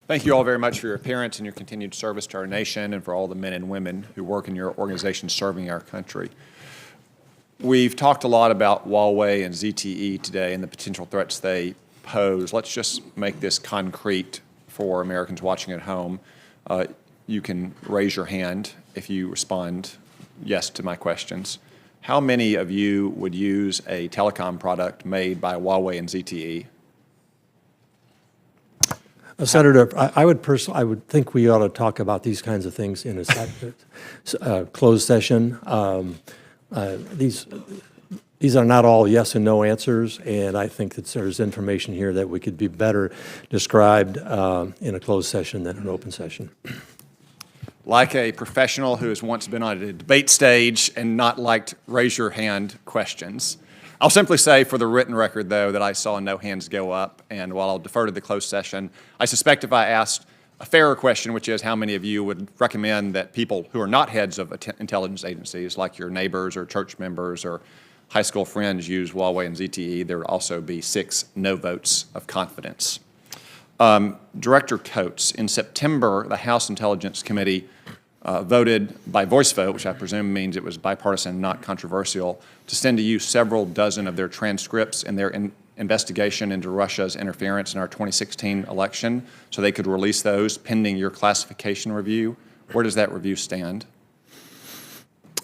Thank you all very much for your appearance and your continued service to our nation and for all the men and women who work in your organization serving our country. We've talked a lot about Huawei and ZTE today and the potential threats they pose. Let's just make this concrete for Americans watching at home. You can raise your hand if you respond yes to my questions. How many of you would use a telecom product made by Huawei and ZTE? Senator, I would think we ought to talk about these kinds of things in a closed session. These are not all yes and no answers, and I think that there's information here that we could be better described in a closed session than an open session. Like a professional who has once been on a debate stage and not liked raise your hand questions, I'll simply say for the written record, though, that I saw no hands go up, and while I'll defer to the closed session, I suspect if I asked a fairer question, which is how many of you would recommend that people who are not heads of intelligence agencies, like your neighbors or church members or high school friends, use Huawei and ZTE, there would also be 6 no votes of confidence. Director Coates, in September, the House Intelligence Committee voted by voice vote, which I presume means it was bipartisan, not controversial, to send to you several dozen of their transcripts in their investigation into Russia's interference in our 2016 election, so they could release those pending your classification review. Where does that review stand?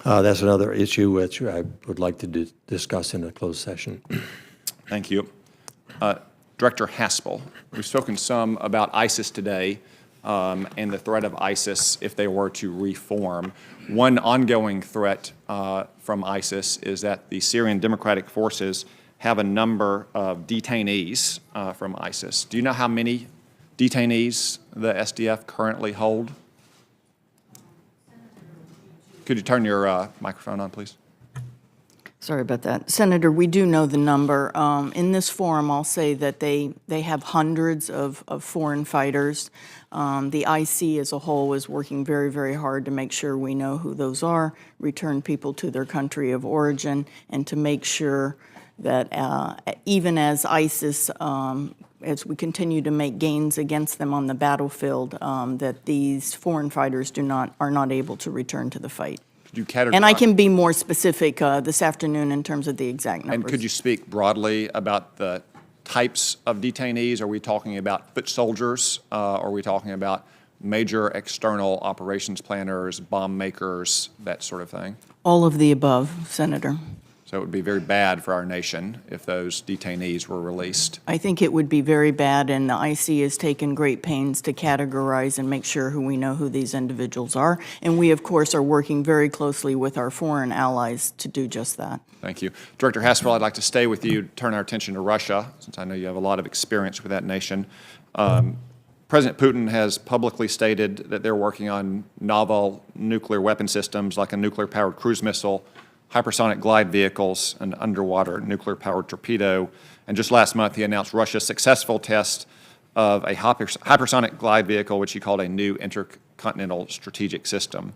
That's another issue which I would like to discuss in a closed session. Thank you. Director Haspel, we've spoken some about ISIS today and the threat of ISIS if they were to reform. One ongoing threat from ISIS is that the Syrian Democratic Forces have a number of detainees from ISIS. Do you know how many detainees the SDF currently hold? Could you turn your microphone on, please? Sorry about that. Senator, we do know the number. In this forum, I'll say that they have hundreds of foreign fighters. The IC as a whole is working very, very hard to make sure we know who those are, return people to their country of origin, and to make sure that even as ISIS, as we continue to make gains against them on the battlefield, that these foreign fighters are not able to return to the fight. Could you categorize? And I can be more specific this afternoon in terms of the exact numbers. And could you speak broadly about the types of detainees? Are we talking about foot soldiers? Are we talking about major external operations planners, bomb makers, that sort of thing? All of the above, Senator. So it would be very bad for our nation if those detainees were released. I think it would be very bad, and the IC has taken great pains to categorize and make sure we know who these individuals are. And we, of course, are working very closely with our foreign allies to do just that. Thank you. Director Haspel, I'd like to stay with you, turn our attention to Russia, since I know you have a lot of experience with that nation. President Putin has publicly stated that they're working on novel nuclear weapon systems like a nuclear-powered cruise missile, hypersonic glide vehicles, an underwater nuclear-powered torpedo. And just last month, he announced Russia's successful test of a hypersonic glide vehicle, which he called a new intercontinental strategic system.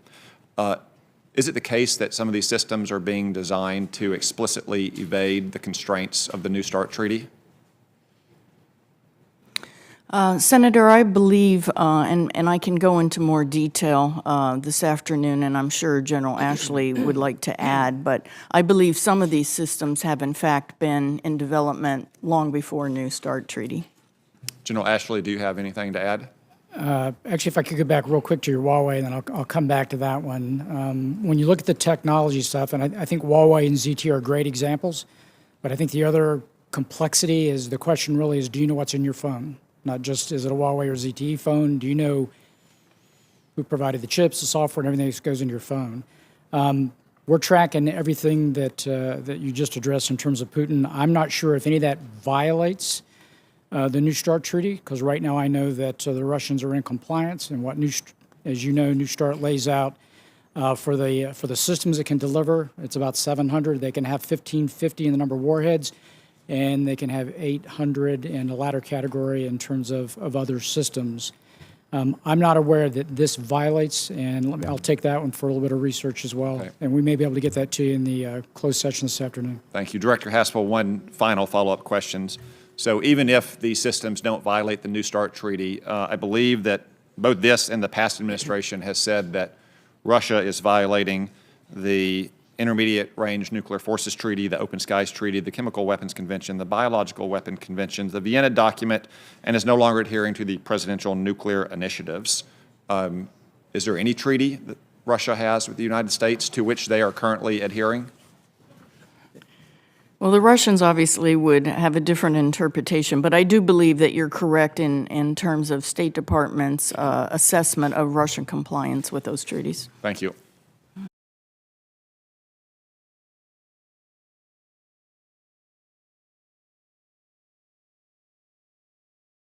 Is it the case that some of these systems are being designed to explicitly evade the constraints of the New START treaty? Senator, I believe, and I can go into more detail this afternoon, and I'm sure General Ashley would like to add, but I believe some of these systems have in fact been in development long before New START treaty. General Ashley, do you have anything to add? Actually, if I could go back real quick to your Huawei, and then I'll come back to that one. When you look at the technology stuff, and I think Huawei and ZTE are great examples, but I think the other complexity is the question really is, do you know what's in your phone? Not just is it a Huawei or ZTE phone, do you know who provided the chips, the software, and everything that goes into your phone? We're tracking everything that you just addressed in terms of Putin. I'm not sure if any of that violates the New START treaty, because right now I know that the Russians are in compliance, and what as you know, New START lays out for the systems it can deliver, it's about 700. They can have 1550 in the number of warheads, and they can have 800 in the latter category in terms of other systems. I'm not aware that this violates, and I'll take that one for a little bit of research as well. Okay. And we may be able to get that to you in the closed session this afternoon. Thank you. Director Haspel, one final follow-up question. So even if these systems don't violate the New START treaty, I believe that both this and the past administration has said that Russia is violating the Intermediate Range Nuclear Forces Treaty, the Open Skies Treaty, the Chemical Weapons Convention, the Biological Weapon Convention, the Vienna document, and is no longer adhering to the presidential nuclear initiatives. Is there any treaty that Russia has with the United States to which they are currently adhering? Well, the Russians obviously would have a different interpretation, but I do believe that you're correct in terms of State Department's assessment of Russian compliance with those treaties. Thank you.